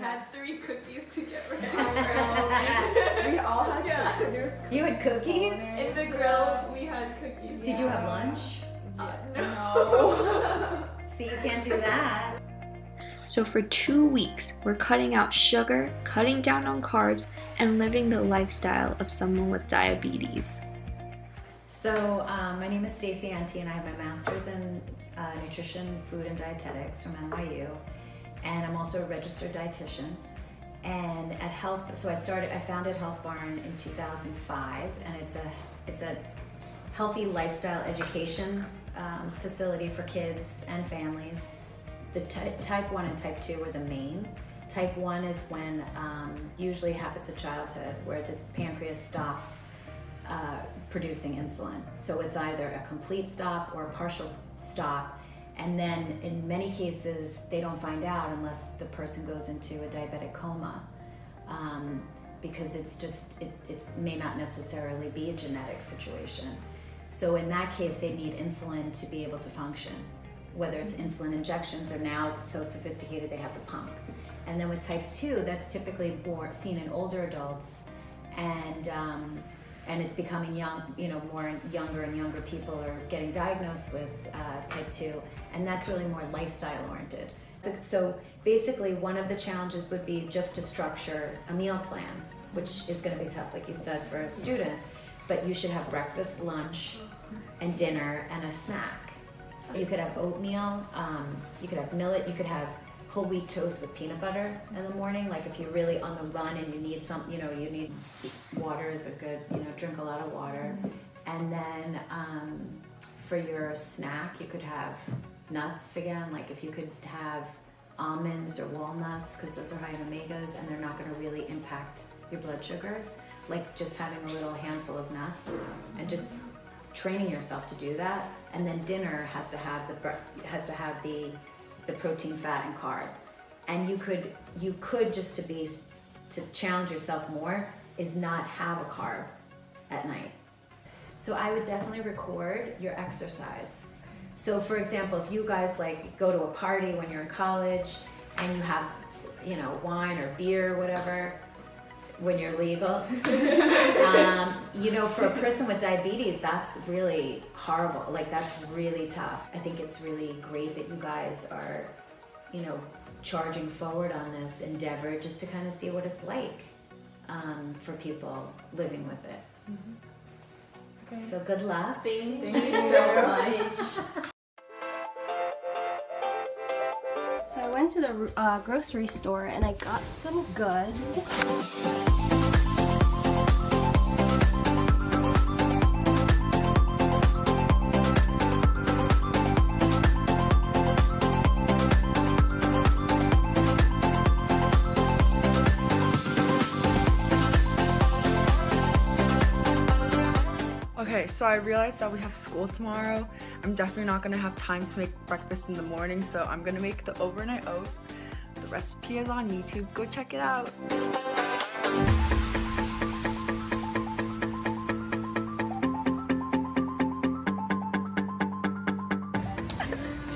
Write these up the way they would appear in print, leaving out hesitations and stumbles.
had 3 cookies to get ready. We all had cookies. You had cookies? In the grill, we had cookies. Did you have lunch? No. See, you can't do that. So for 2 weeks, we're cutting out sugar, cutting down on carbs, and living the lifestyle of someone with diabetes. So my name is Stacey Ante, and I have my master's in nutrition, food, and dietetics from NYU, and I'm also a registered dietitian. And at I founded Health Barn in 2005, and it's a healthy lifestyle education facility for kids and families. The type 1 and type 2 are the main. Type 1 is when usually happens in childhood, where the pancreas stops producing insulin. So it's either a complete stop or a partial stop, and then in many cases they don't find out unless the person goes into a diabetic coma, because it may not necessarily be a genetic situation. So in that case they need insulin to be able to function, whether it's insulin injections or now it's so sophisticated they have the pump. And then with type 2, that's typically more seen in older adults, and it's becoming more younger and younger people are getting diagnosed with type 2, and that's really more lifestyle oriented. So basically one of the challenges would be just to structure a meal plan, which is going to be tough, like you said, for students, but you should have breakfast, lunch, and dinner, and a snack. You could have oatmeal, you could have millet, you could have whole wheat toast with peanut butter in the morning. Like if you're really on the run and you need you need water is a good, drink a lot of water. And then for your snack, you could have nuts again. Like if you could have almonds or walnuts, because those are high in omegas and they're not going to really impact your blood sugars. Like just having a little handful of nuts and just training yourself to do that. And then dinner has to have the protein, fat, and carb. And you could just to challenge yourself more is not have a carb at night. So I would definitely record your exercise. So for example, if you guys like go to a party when you're in college and you have wine or beer or whatever, when you're legal, for a person with diabetes, that's really horrible. Like that's really tough. I think it's really great that you guys are, charging forward on this endeavor just to kind of see what it's like for people living with it. Mm-hmm. Okay. So good luck. Thank you so much. So I went to the grocery store and I got some goods. Okay, so I realized that we have school tomorrow. I'm definitely not gonna have time to make breakfast in the morning, so I'm gonna make the overnight oats. The recipe is on YouTube. Go check it out.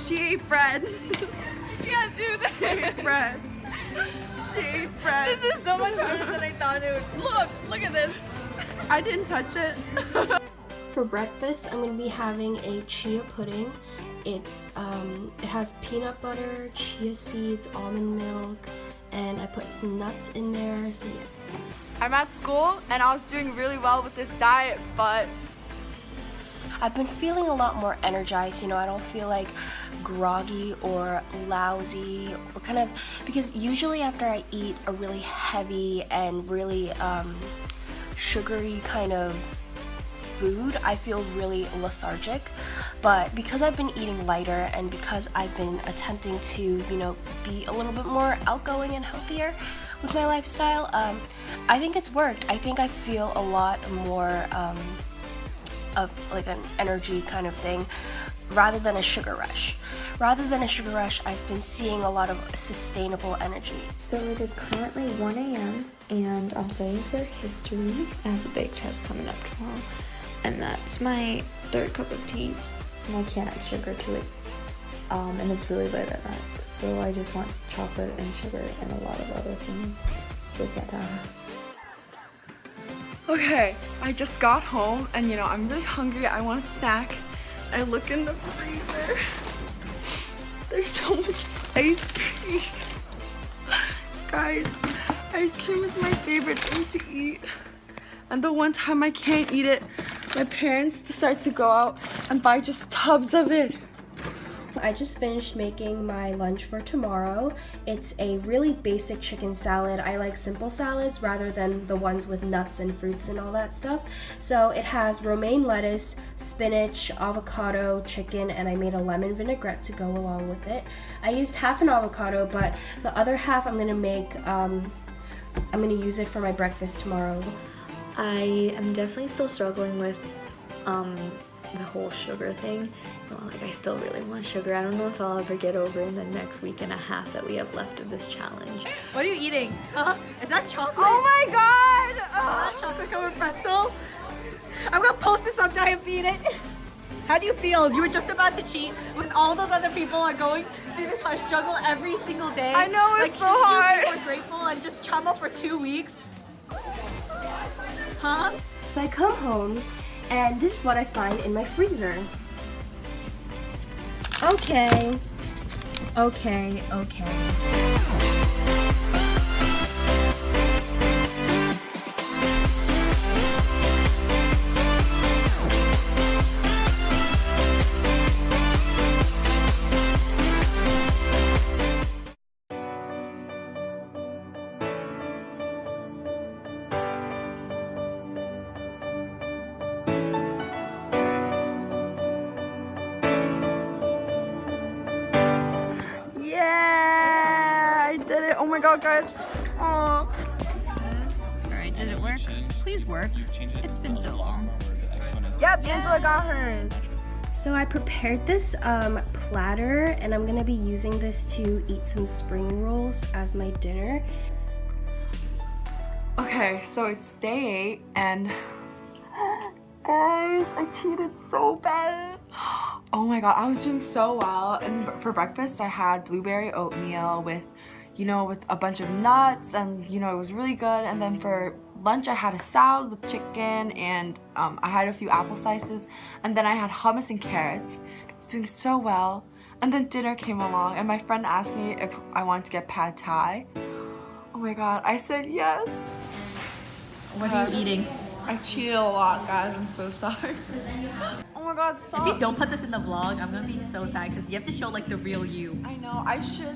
She ate bread. You can't do that. She ate bread. She ate bread. This is so much harder than I thought it would. Look at this. I didn't touch it. For breakfast, I'm going to be having a chia pudding. It has peanut butter, chia seeds, almond milk, and I put some nuts in there. So yeah. I'm at school and I was doing really well with this diet, but I've been feeling a lot more energized. I don't feel like groggy or lousy or because usually after I eat a really heavy and really sugary kind of food, I feel really lethargic. But because I've been eating lighter and because I've been attempting to, be a little bit more outgoing and healthier with my lifestyle, I think it's worked. I think I feel a lot more of like an energy kind of thing rather than a sugar rush. Rather than a sugar rush, I've been seeing a lot of sustainable energy. So it is currently 1 a.m. and I'm studying for history. I have a big test coming up tomorrow, and that's my 3rd cup of tea, and I can't add sugar to it. and it's really light at night. So I just want chocolate and sugar and a lot of other things to get down. Okay, I just got home and you know, I'm really hungry. I want a snack. I look in the freezer. There's so much ice cream. Guys, ice cream is my favorite thing to eat. And the one time I can't eat it, my parents decide to go out and buy just tubs of it. I just finished making my lunch for tomorrow. It's a really basic chicken salad. I like simple salads rather than the ones with nuts and fruits and all that stuff. So it has romaine lettuce, spinach, avocado, chicken, and I made a lemon vinaigrette to go along with it. I used half an avocado, but the other half I'm gonna make, I'm gonna use it for my breakfast tomorrow. I am definitely still struggling with the whole sugar thing. You know, like I still really want sugar. I don't know if I'll ever get over in the next week and a half that we have left of this challenge. What are you eating? Is that chocolate? Oh my god! Chocolate covered pretzel? I'm gonna post this on DiaBEATit. How do you feel? You were just about to cheat when all those other people are going through this hard struggle every single day. I know, it's like, so hard. You be more grateful and just chum up for 2 weeks. Huh? So I come home and this is what I find in my freezer. Okay. Yeah, I did it. Oh my god, guys. Aw. Alright, did it work? Please work. It's been so long. Yep, Angela got hers. So I prepared this platter and I'm gonna be using this to eat some spring rolls as my dinner. Okay, so it's day 8 and guys, I cheated so bad. Oh my god, I was doing so well. And for breakfast, I had blueberry oatmeal with, you know, with a bunch of nuts, and you know, it was really good. And then for lunch, I had a salad with chicken, and I had a few apple slices, and then I had hummus and carrots. I was doing so well. And then dinner came along, and my friend asked me if I wanted to get pad thai. Oh my god, I said yes. What are you eating? I cheated a lot, guys. I'm so sorry. Oh my god, stop. If you don't put this in the vlog, I'm gonna be so sad because you have to show like the real you. I know, I should,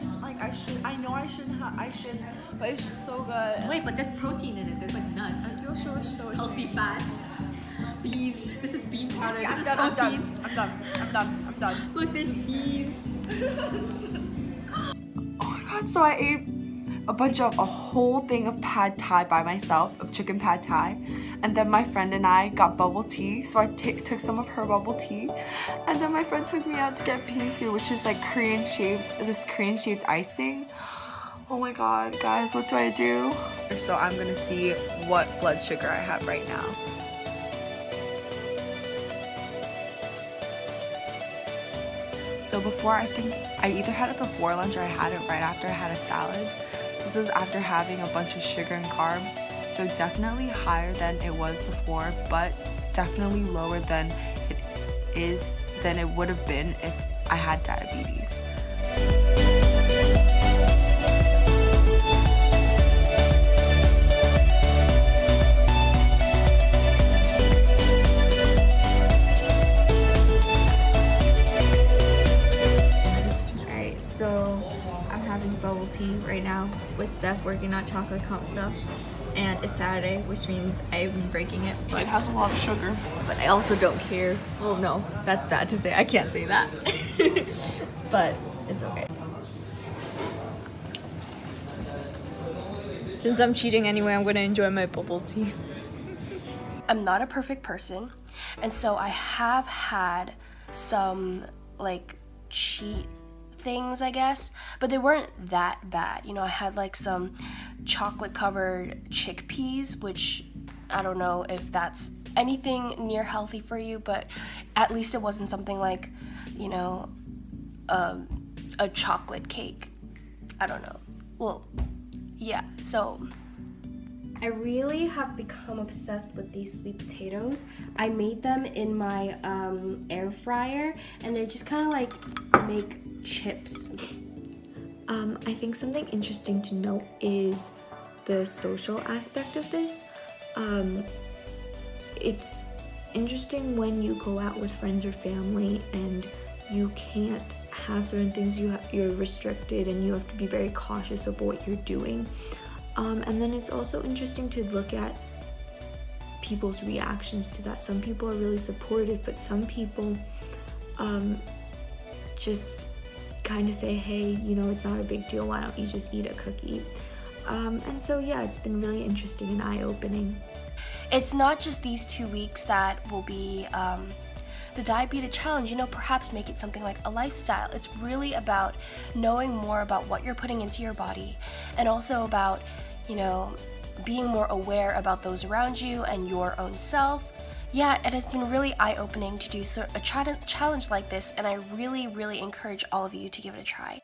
but it's just so good. Wait, but there's protein in it. There's like nuts, I feel so ashamed. healthy fats, beans. This is bean powder. See, This I'm is done, protein. I'm done. Look, there's beans. Oh my god, so I ate a whole thing of pad thai by myself, of chicken pad thai. And then my friend and I got bubble tea, so I took some of her bubble tea. And then my friend took me out to get bingsu, which is like this Korean shaped ice thing. Oh my god, guys, what do I do? So I'm gonna see what blood sugar I have right now. So before, I think I either had it before lunch or I had it right after I had a salad. This is after having a bunch of sugar and carbs. So definitely higher than it was before, but definitely lower than it would have been if I had diabetes. Alright, so I'm having bubble tea right now with Steph working on chocolate comp stuff. And it's Saturday, which means I've been breaking it. It has a lot of sugar. But I also don't care. Well, no, that's bad to say. I can't say that. But it's okay. Since I'm cheating anyway, I'm gonna enjoy my bubble tea. I'm not a perfect person, and so I have had some like cheat things, I guess, but they weren't that bad. You know, I had like some chocolate covered chickpeas, which I don't know if that's anything near healthy for you, but at least it wasn't something like, you know, a chocolate cake. I don't know. Well, yeah, so I really have become obsessed with these sweet potatoes. I made them in my air fryer, and they're just kind of like make chips. I think something interesting to note is the social aspect of this. It's interesting when you go out with friends or family and you can't have certain things, you're restricted and you have to be very cautious of what you're doing. And then it's also interesting to look at people's reactions to that. Some people are really supportive, but some people just kind of say, hey, you know, it's not a big deal, why don't you just eat a cookie? And so yeah, it's been really interesting and eye-opening. it's not just these 2 weeks that will be the DiaBEATit challenge, you know, perhaps make it something like a lifestyle. It's really about knowing more about what you're putting into your body, and also about, you know, being more aware about those around you and your own self. Yeah, it has been really eye-opening to do a challenge like this, and I really, really encourage all of you to give it a try.